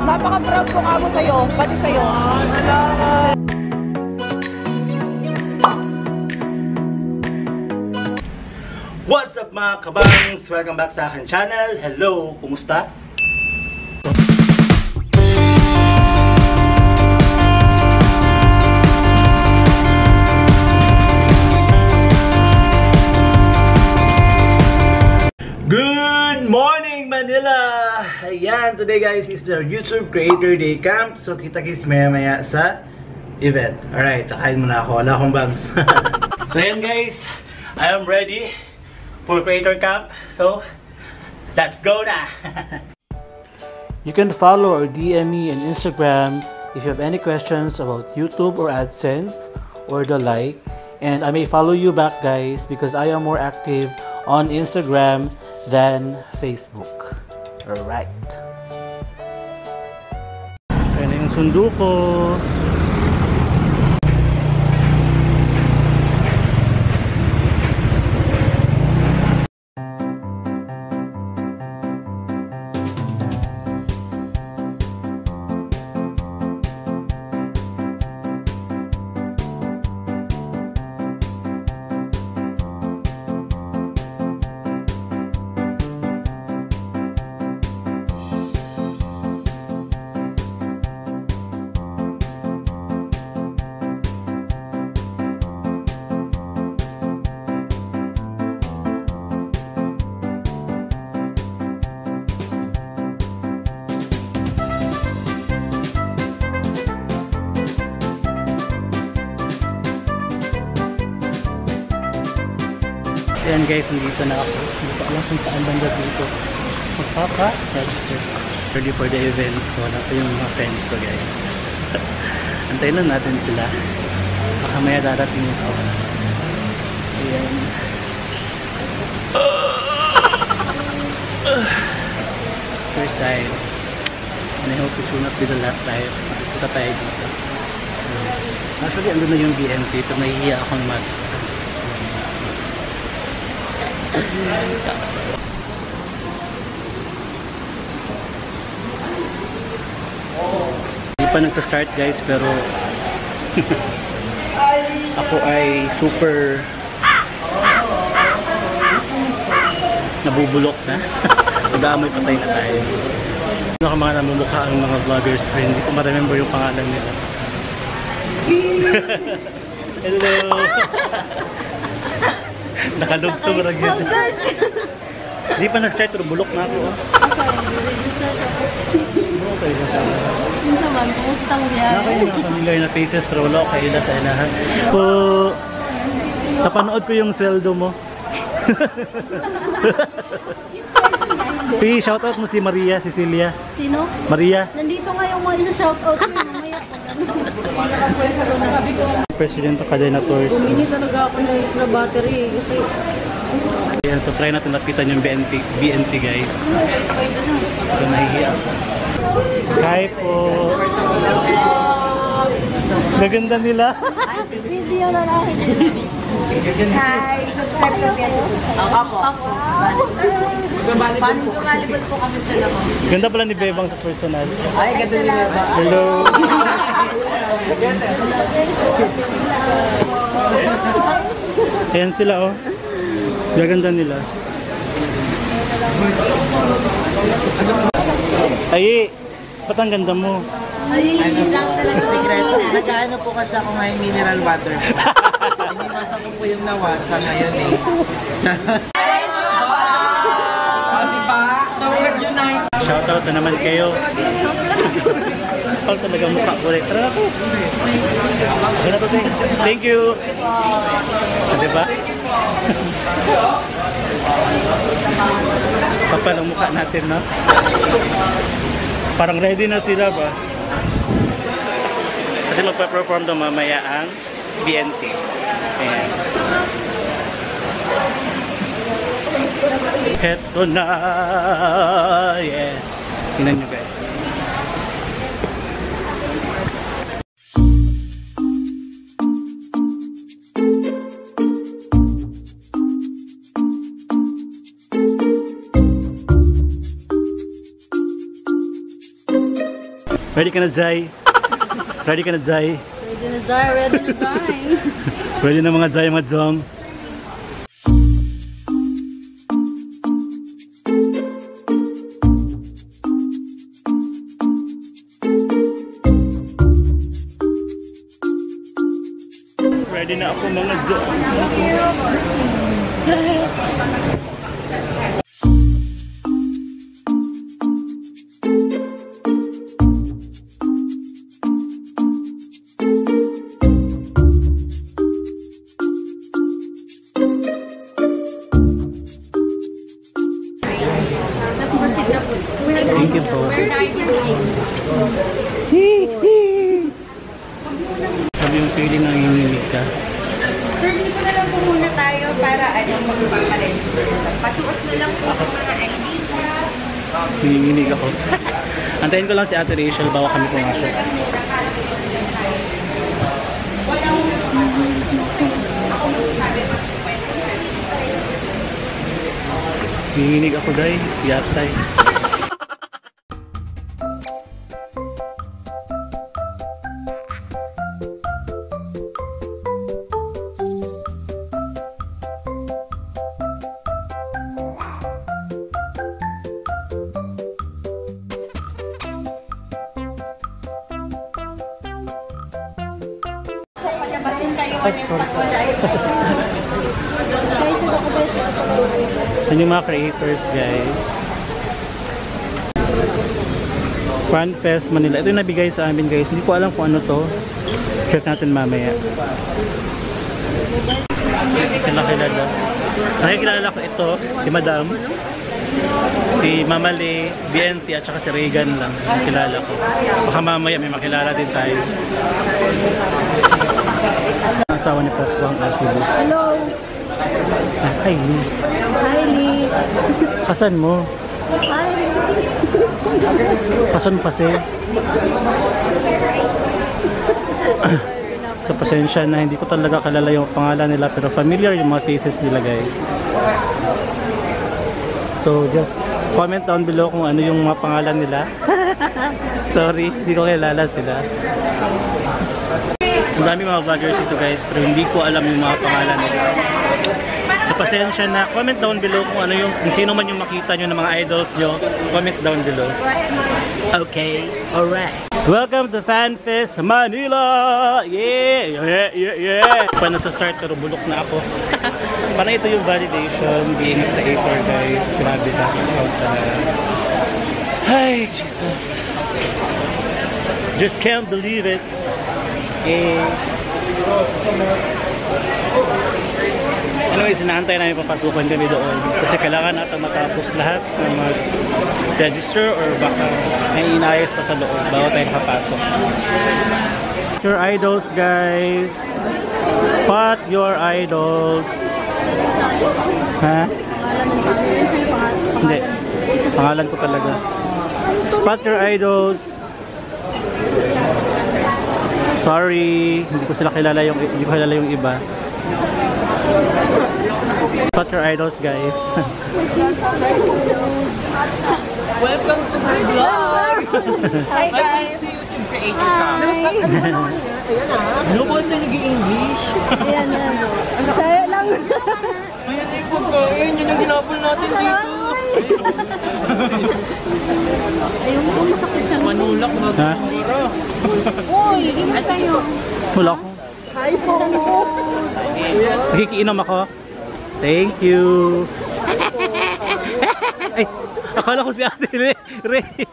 Napaka-proud ko kamo sa'yo, pati sa'yo. What's up mga kabangs? Welcome back sa akin channel. Hello! Kumusta? Good morning Manila! Ayan, today guys is the YouTube Creator Day Camp. So kita-kits maya-maya sa event. Alright, kakain muna ako. Wala akong bams. So ayan guys, I am ready for Creator Camp. So, let's go na! You can follow or DM me on Instagram if you have any questions about YouTube or AdSense or the like. And I may follow you back guys because I am more active on Instagram than Facebook. Alright. Ayan na yung sundo ko. Ayan guys, nandito na ako. Hindi ko alam kung saan banda dito. Magpapa-register. Ready for the event. So wala pa yung mga friends ko guys. Antayin lang natin sila. Baka maya darating yung ako. Ayan. First time. And I hope it will not be the last time. Makikita tayo dito. Actually, andun na yung BNT. Pero nahihiya akong mag Hindi pa nagsa-start guys, pero ako ay super nabubulok na. Mag-aamoy patay na tayo. Ano ka mga namumukha ang mga vloggers, pero hindi ko ma-remember yung pangalan nila. Hello! Nakalugsong rag yun. Hindi pa na-start pero bulok na ako. Okay na sana. Yung naman, kumusta mo yan? Nakakamilyar na faces pero wala ako kaila sa inahan. Po, napanood ko yung sweldo mo. Yung sweldo na? Pi, shoutout mo si Maria Cecilia. Sino? Maria. Nandito nga yung mga shoutout ko mamaya. President of Cadena Tours. Bumili talaga ako ng extra battery kasi ayan, so try natin lapitan yung BNT guys. Ito nahihiya. Hi po. Gaganda nila. video na namin. Hi, subscribe ka kayo. Ako. Valuable po kami sa labang. Ganda pala ni Bebang sa personal. Ay, ganda ni Bebang. Hello. Ayan sila oh. Gaganda nila. Ay, ba't ang ganda mo? Ay, lang talaga sekreto. Nag-ano po kasi ako ngayon mineral water. Inimasa ko po yung nawasa ngayon eh. Shoutout na naman kayo. Pag talaga mukha ko rin. Tara na po. Thank you. Diba? Kapal ang mukha natin, no? Parang ready na sila ba? Kasi magpa-perform daw mamaya ang BNT. Ayan. Heto na! Yeah! Tingnan nyo guys. Ready ka na, Zay? Ready ka na, Zay? Ready na Zay, ready na Zay. Ready na mga Zay, mga Zong. Ready na ako mga Zong. Thank you po. Sabi yung feeling na hinihilig ka. Sir, dito na lang po muna tayo para magpaparegister. Pasuot na lang po yung mga ID. Hinihilig ako. Antayin ko lang si Ate Rachel bawa kami pumasok. Hinihilig ako dahil yatay. Pagkabasin kayo ulit pag wala yung Yan yung mga creators, guys. Fun Fest Manila. Ito yung nabigay sa amin, guys. Hindi ko alam kung ano to. Check natin mamaya. Sila kilala. Nakikilala ko ito, si Madam, si Mama Lee, BNT at saka si Regan lang. Kilala ko. Baka mamaya may makilala din tayo. Ang asawa ni Popwang Asibo. Hello. Hi, Lee. Hi, Lee. Kasan mo? Hi. Kasan kasi? So pasensya na hindi ko talaga kalala yung pangalan nila pero familiar yung mga faces nila, guys. So just comment down below kung ano yung mga pangalan nila. Sorry, hindi ko kilala sila. Ang dami mga vloggers ito, guys, pero hindi ko alam yung mga pangalan nila. So pasensya na, comment down below kung ano yung kung sino man yung makita nyo ng mga idols nyo. Comment down below. Okay, alright. Welcome to Fan Fest Manila! Yeah! Yeah! Yeah! Yeah! Paano sa start pero bulok na ako. Parang ito yung validation being a creator, guys. Grabe na. Hi, Jesus. Just can't believe it. Anyways, inaantay namin papasukan kami doon kasi kailangan natin matapos lahat na mag-register or baka may inayos pa sa loob bago tayo papasok. Your idols, guys. Spot your idols. Ha? Hindi. Pangalan ko talaga. Spot your idols. Sorry, hindi ko sila kilala yung iba. Spot your idols, guys. Welcome to my vlog! Hi guys! YouTube creator ka. Ano ba ito nag-i-English? Ayan, yan. Kaya lang. Ayan na yung pagkain, yun yung ginapol natin dito. Ayun ko, masakit siya. Manulak na Ha? Uy, hindi kayo. Wala ko. Hi po! Nakikiinom ako. Thank you. Ay, akala ko si Ate Ray.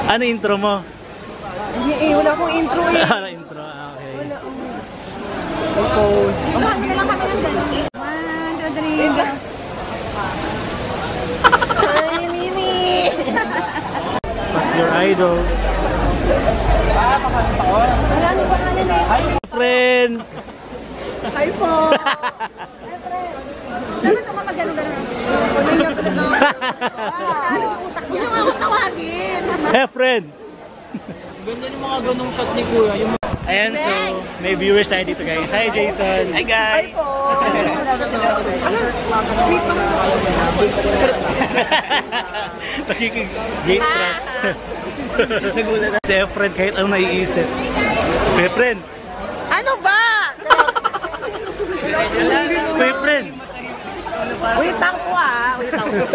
Ano intro mo? Wala akong intro eh. Ano intro? Ah, okay. Pose. Mahal na lang kami ng gano'n. 1, 2, 3. Hi, Mimi! Spot your idol. Wala niyo pa kanina eh. Hi, friend! Hi po! Dapat ako mag-gano'n. Pamilya talaga. Huwag niyo ako tawagin. Hey, friend! Ganda yung mga ganong shot ni Kuya. Yung... Ayan, so may viewers tayo dito, guys. Hi, Jason! Hi, guys! Hi po! Nakikig-gate trap. Nagulat na. Si Efren kahit anong naiisip. Efren! Ano ba? Efren! Wait lang po Wait lang po.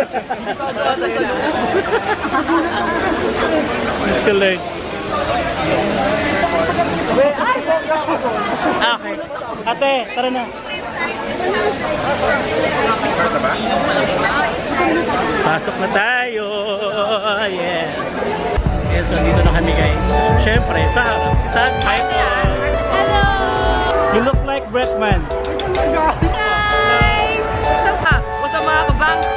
Mr. Lord. Okay. Ate, tara na. Pasok na tayo. Yeah. Yes, so dito na kami guys. Siyempre, sa harap si Tad Michael. Hello! You look like Bretman. Guys! So, what's up mga kabangka?